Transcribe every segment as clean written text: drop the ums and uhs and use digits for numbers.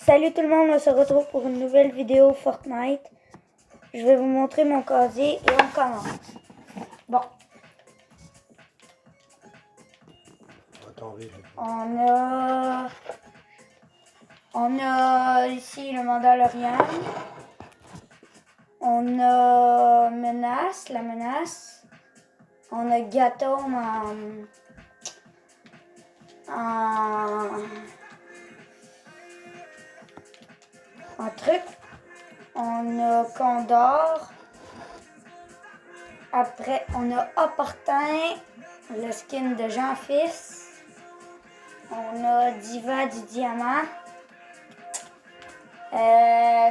Salut tout le monde, on se retrouve pour une nouvelle vidéo Fortnite. Je vais vous montrer mon casier et on commence. Bon. On a ici le Mandalorian. On a la menace. On a Gatom en truc. On a Condor. Après, on a Opportun, le skin de Jean-Fils. On a Diva du Diamant.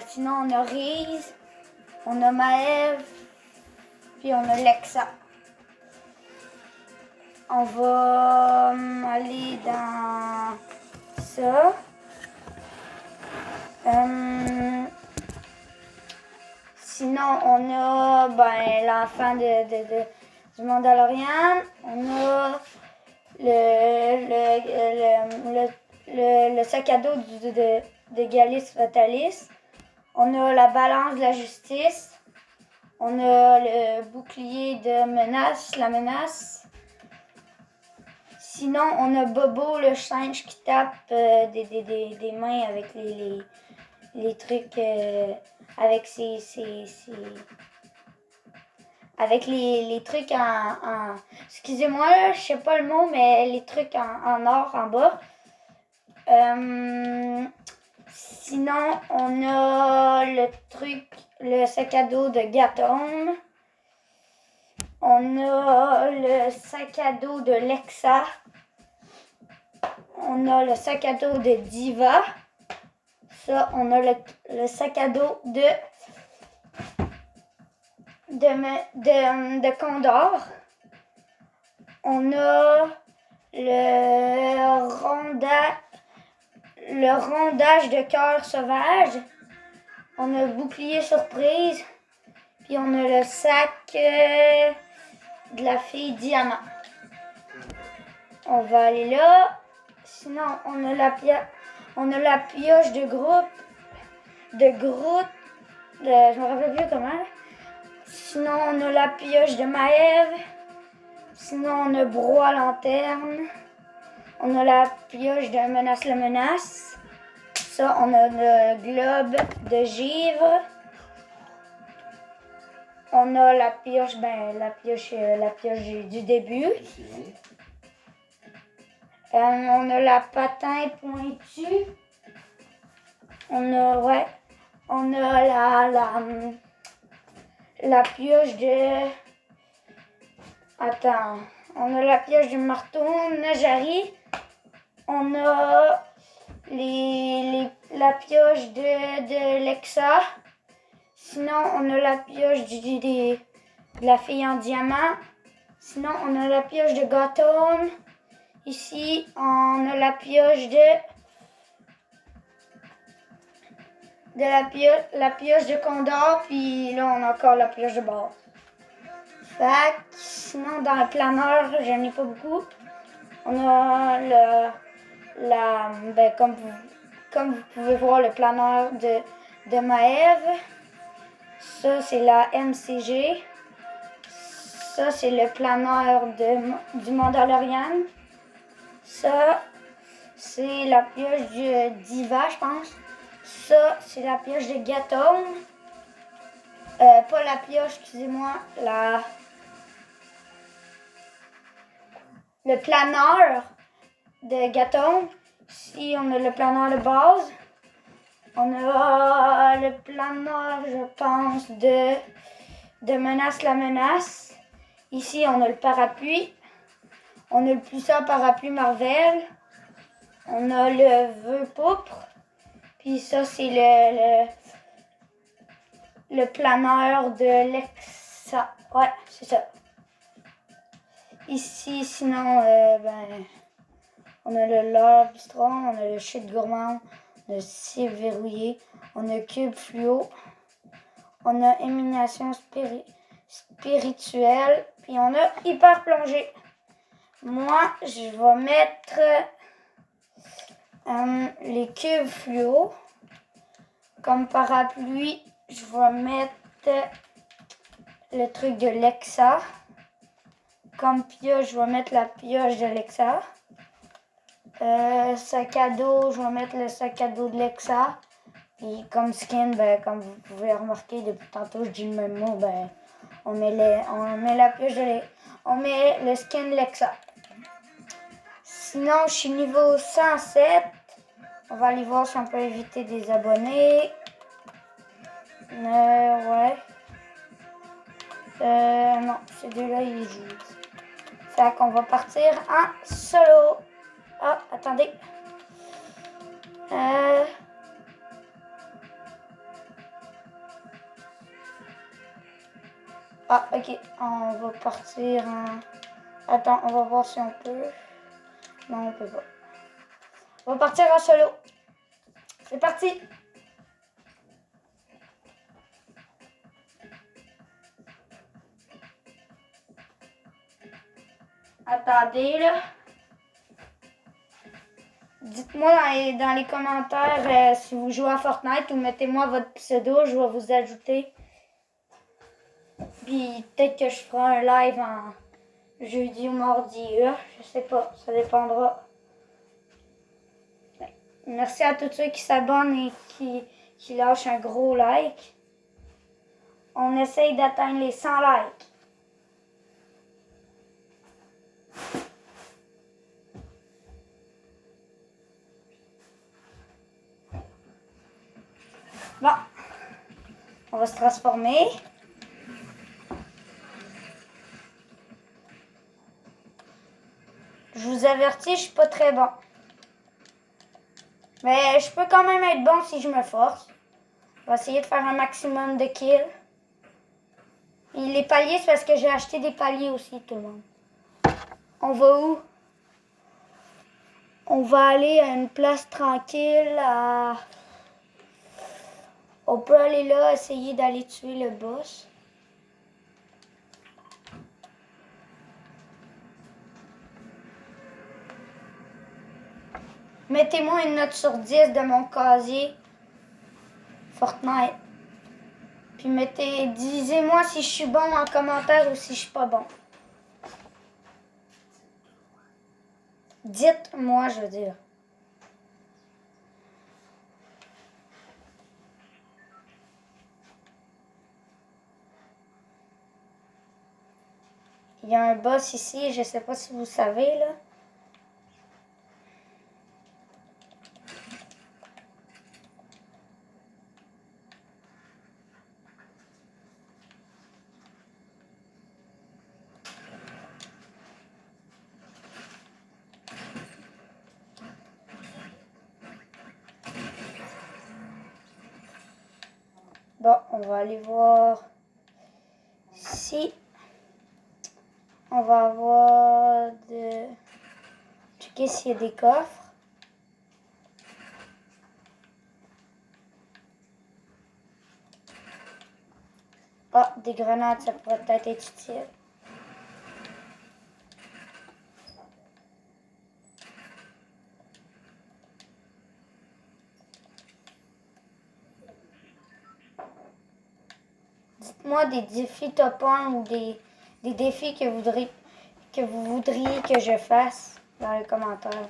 Sinon, on a Reese. On a Maëve. Puis on a Lexa. On va aller dans ça. Sinon, on a l'enfant du Mandalorian. On a le sac à dos de Galis Fatalis. On a la balance de la justice. On a le bouclier de la menace. Sinon, on a Bobo, le singe qui tape des mains avec les trucs, avec avec les trucs en excusez-moi, là, je sais pas le mot, mais les trucs en or en bas. Sinon, on a le sac à dos de Gatom. On a le sac à dos de Lexa. On a le sac à dos de Diva. Ça, on a le sac à dos de Condor. On a le rondage de cœur sauvage. On a le bouclier surprise. Puis on a le sac de la fille Diamant. On va aller là. Sinon, on a la pioche de groupe. Je me rappelle plus comment. Sinon, on a la pioche de Maëve. Sinon, on a Broie Lanterne. On a la pioche de Menace la menace. Ça, on a le globe de givre. On a la pioche, la pioche du début. On a la patin pointue. On a la pioche de... Attends. On a la pioche du marteau Najari. On a la pioche de Lexa. Sinon, on a la pioche de la fille en diamant. Sinon, on a la pioche de Gotham. Ici, on a la pioche la pioche de Condor. Puis là, on a encore la pioche de bord. Sinon, dans le planeur, j'en ai pas beaucoup. On a comme vous pouvez voir, le planeur de Maëve. Ça, c'est la MCG. Ça, c'est le planeur du Mandalorian. Ça, c'est la pioche de Diva, je pense. Ça, c'est la pioche de Gatom. Pas la pioche, excusez-moi. Le planeur de Gatom. Ici, on a le planeur de base. On a le planeur, je pense, de Menace la menace. Ici, on a le parapluie. On a le puissant parapluie Marvel. On a le vœu pourpre. Puis ça, c'est le planeur de Lexa. Ouais, c'est ça. Ici, sinon, on a le Lord Strong, on a le shit gourmand, on a le cible verrouillé, on a cube fluo, on a émanation spirituelle, puis on a hyper plongée. Moi, je vais mettre les cubes fluo. Comme parapluie, je vais mettre le truc de Lexa. Comme pioche, je vais mettre la pioche de Lexa. Sac à dos, je vais mettre le sac à dos de Lexa. Et comme skin, ben, comme vous pouvez remarquer depuis tantôt, je dis le même mot, ben, on met la pioche on met le skin Lexa. Sinon, je suis niveau 107. On va aller voir si on peut éviter des abonnés. Ouais. Non, ces deux-là, ils jouent. Fait qu'on va partir en solo. Ah, attendez. Ah, ok. On va partir en... Attends, on va voir si on peut. Non, on peut pas. On va partir en solo. C'est parti. Attendez, là. Dites-moi dans les commentaires si vous jouez à Fortnite ou mettez-moi votre pseudo, je vais vous ajouter. Puis peut-être que je ferai un live en jeudi ou mardi, je sais pas, ça dépendra. Merci à tous ceux qui s'abonnent et qui lâchent un gros like. On essaye d'atteindre les 100 likes. Bon, on va se transformer. Je vous avertis, je suis pas très bon. Mais je peux quand même être bon si je me force. Je vais essayer de faire un maximum de kills. Et les paliers, c'est parce que j'ai acheté des paliers aussi, tout le monde. On va où? On va aller à une place tranquille. On peut aller là, essayer d'aller tuer le boss. Mettez-moi une note sur 10 de mon casier Fortnite. Puis disez-moi si je suis bon en commentaire ou si je suis pas bon. Dites-moi, je veux dire. Il y a un boss ici, je sais pas si vous savez, là. Bon, on va aller voir ici. On va avoir de... checker s'il y a des coffres. Ah, des grenades, ça pourrait peut-être être utile. Dites-moi des défis top 1 ou des défis que vous voudriez que je fasse dans les commentaires.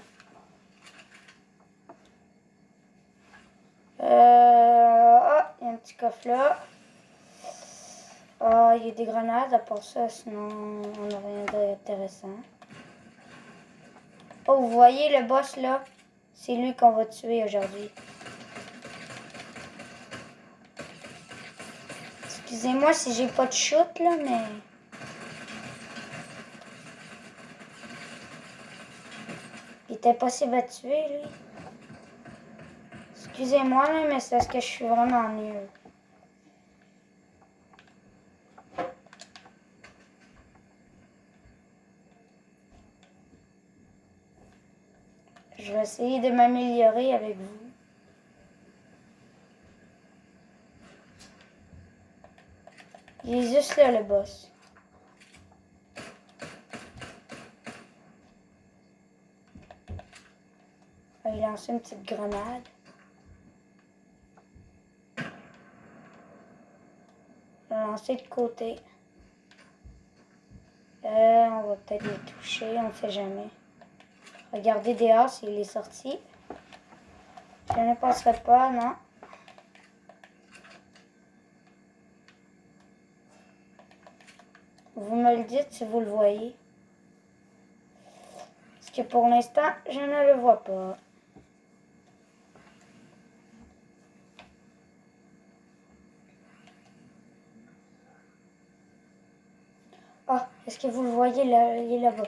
Ah, il y a un petit coffre là. Ah, il y a des grenades, à part ça, sinon on n'a rien d'intéressant. Oh, vous voyez le boss là? C'est lui qu'on va tuer aujourd'hui. Excusez-moi si j'ai pas de shoot là, mais... Il était possible à tuer, lui. Excusez-moi là, mais c'est parce que je suis vraiment nul. Je vais essayer de m'améliorer avec vous. Il est juste là, le boss. Il a lancé une petite grenade. lancer de côté. On va peut-être les toucher, on ne sait jamais. Regardez dehors s'il est sorti. Je ne penserai pas, non. Vous me le dites si vous le voyez. Parce que pour l'instant, je ne le vois pas. Ah, est-ce que vous le voyez là? Il est là-bas.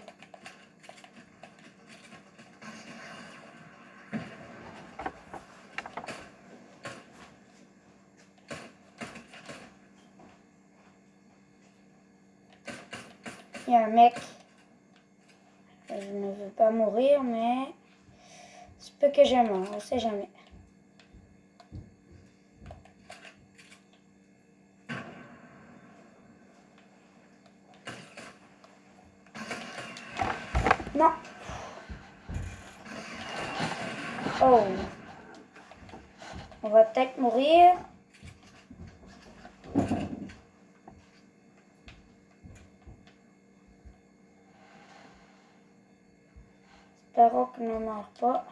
Il y a un mec. Je ne veux pas mourir, mais c'est peu que je meurs, on ne sait jamais. Non. Oh. On va peut-être mourir. Espérons qu'il ne meurt pas.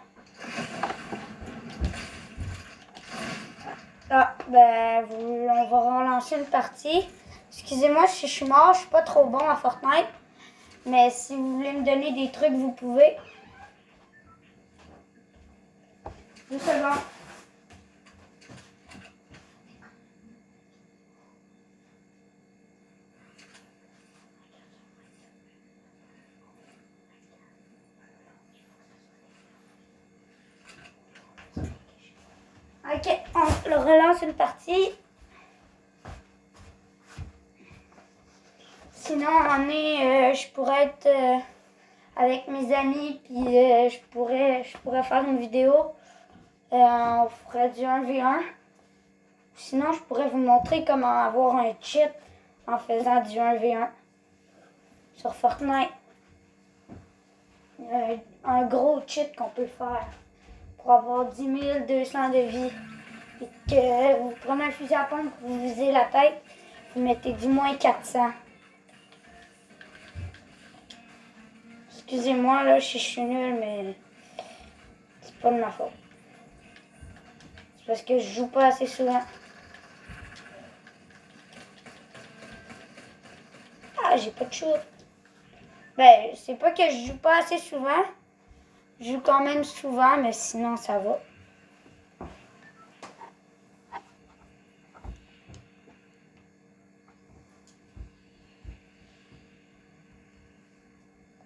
Ah, ben, on va relancer une partie. Excusez-moi si je suis mort, je suis pas trop bon à Fortnite. Mais si vous voulez me donner des trucs, vous pouvez. 2 secondes. Ok, on relance une partie. Sinon, je pourrais être avec mes amis, puis je pourrais faire une vidéo. On ferait du 1v1. Sinon, je pourrais vous montrer comment avoir un cheat en faisant du 1v1 sur Fortnite. Un gros cheat qu'on peut faire pour avoir 10 200 de vie. Et que vous prenez un fusil à pompe, vous visez la tête, vous mettez du moins 400. Excusez-moi, là, je suis nulle, mais c'est pas de ma faute. C'est parce que je joue pas assez souvent. Ah, j'ai pas de shoot. Ben, c'est pas que je joue pas assez souvent. Je joue quand même souvent, mais sinon, ça va.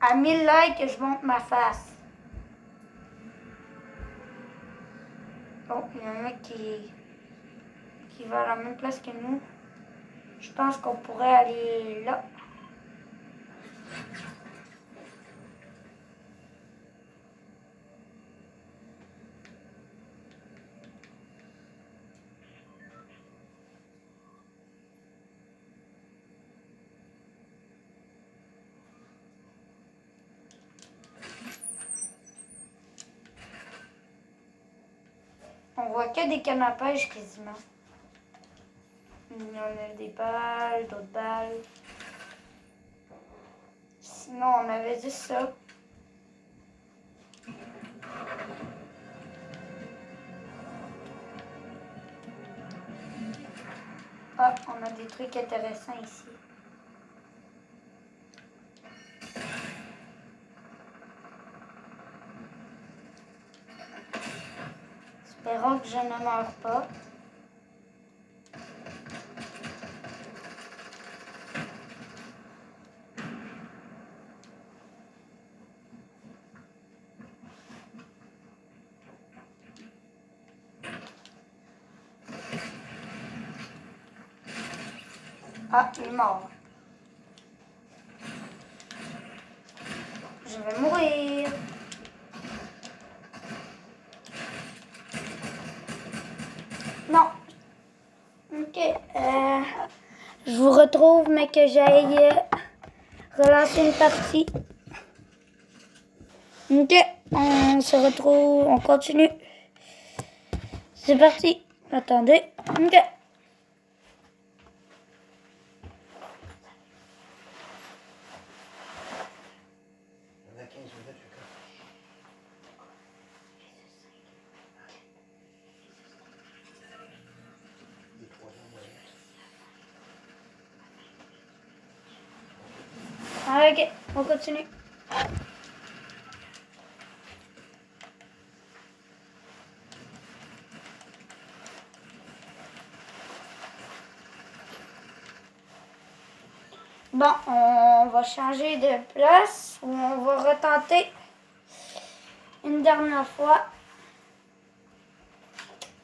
À 1000 likes, je monte ma face. Oh, il y a un mec qui va à la même place que nous. Je pense qu'on pourrait aller là. On voit que des cannes à pêche quasiment. Il y en a des balles, d'autres balles. Sinon, on avait juste ça. Ah, on a des trucs intéressants ici. Espérons que je ne meurs pas. Ah, il est mort. Je vais mourir. Non. Ok. Je vous retrouve, mais que j'aille relancer une partie. Ok. On se retrouve. On continue. C'est parti. Attendez. Ok. Ok, on continue. Bon, on va changer de place. On va retenter une dernière fois.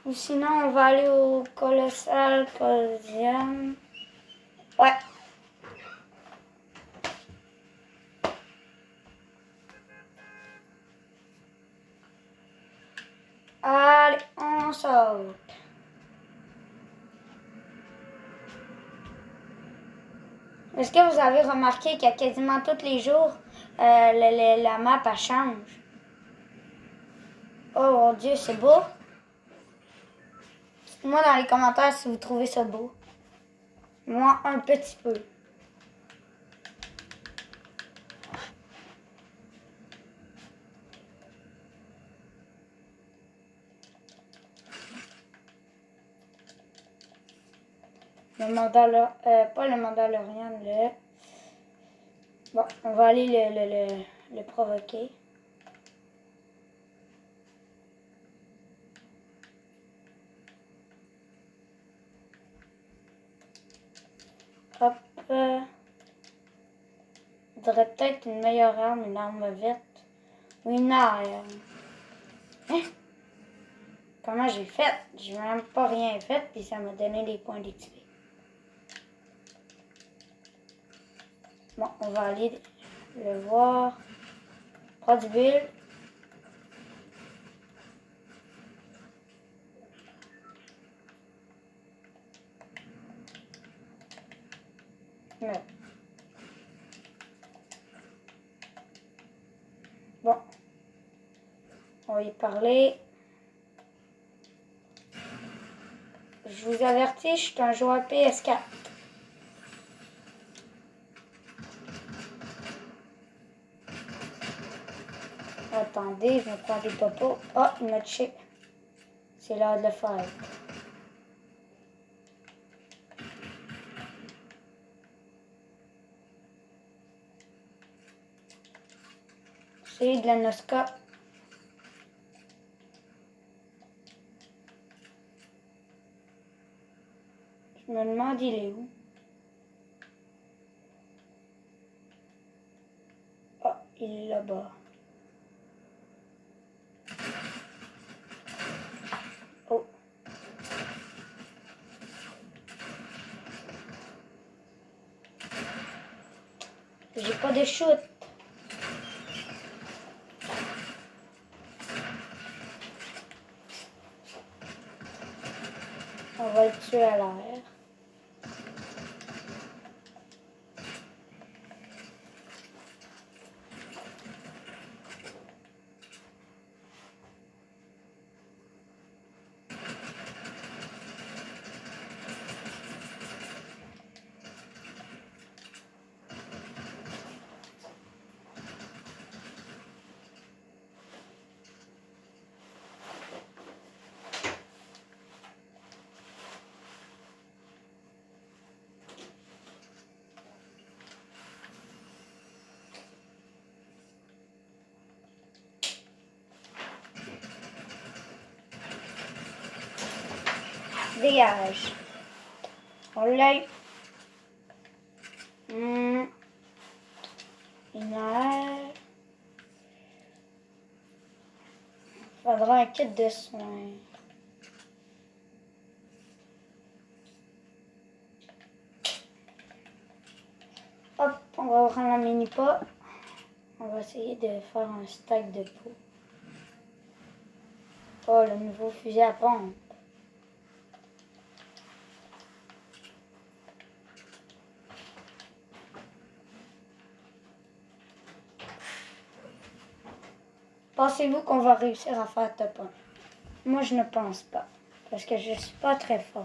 Ou sinon, on va aller au Colossal Coliseum. Ouais. Allez, on saute. Est-ce que vous avez remarqué qu'à quasiment tous les jours, la map elle change? Oh mon Dieu, c'est beau. Dites-moi dans les commentaires si vous trouvez ça beau. Moi, un petit peu. Le Mandalorian, pas le Mandalorian, le... Bon, on va aller le provoquer. Hop. Il faudrait peut-être une meilleure arme, une arme verte. Ou une arme. Hein? Comment j'ai fait? J'ai même pas rien fait, puis ça m'a donné des points d'XP. Bon, on va aller le voir. Produire. Ouais. Bon. On va y parler. Je vous avertis, je suis un joueur PS4. Attendez, je me prends des popos. Oh, il m'a touché. C'est l'heure de le faire. C'est de la Nosca. Je me demande il est où. Oh, il est là-bas. Oh. J'ai pas de shoot. On va le tuer à l'air. Dégage. On l'a eu. Une heure. Faudra un kit de soins. Hop, on va prendre la mini-pot. On va essayer de faire un stack de peau. Oh, le nouveau fusil à pompe. Pensez-vous qu'on va réussir à faire top 1? Moi, je ne pense pas. Parce que je suis pas très fort.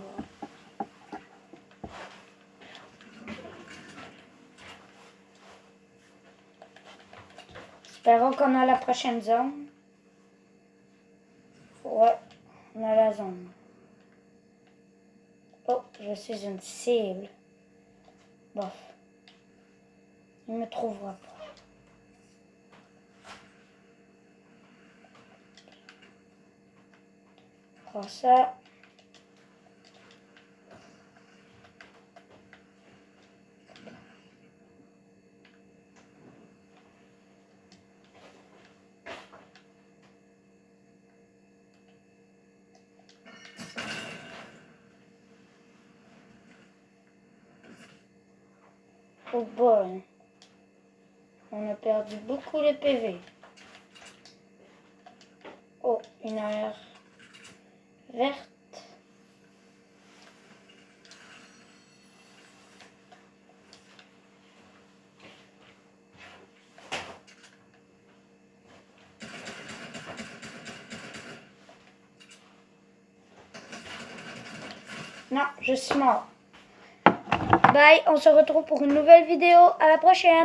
Espérons qu'on a la prochaine zone. Ouais, on a la zone. Oh, je suis une cible. Bof. Il me trouvera pas. On prend ça. Oh boy. On a perdu beaucoup les PV. Oh, une aire verte. Non, je suis mort. Bye, on se retrouve pour une nouvelle vidéo. À la prochaine.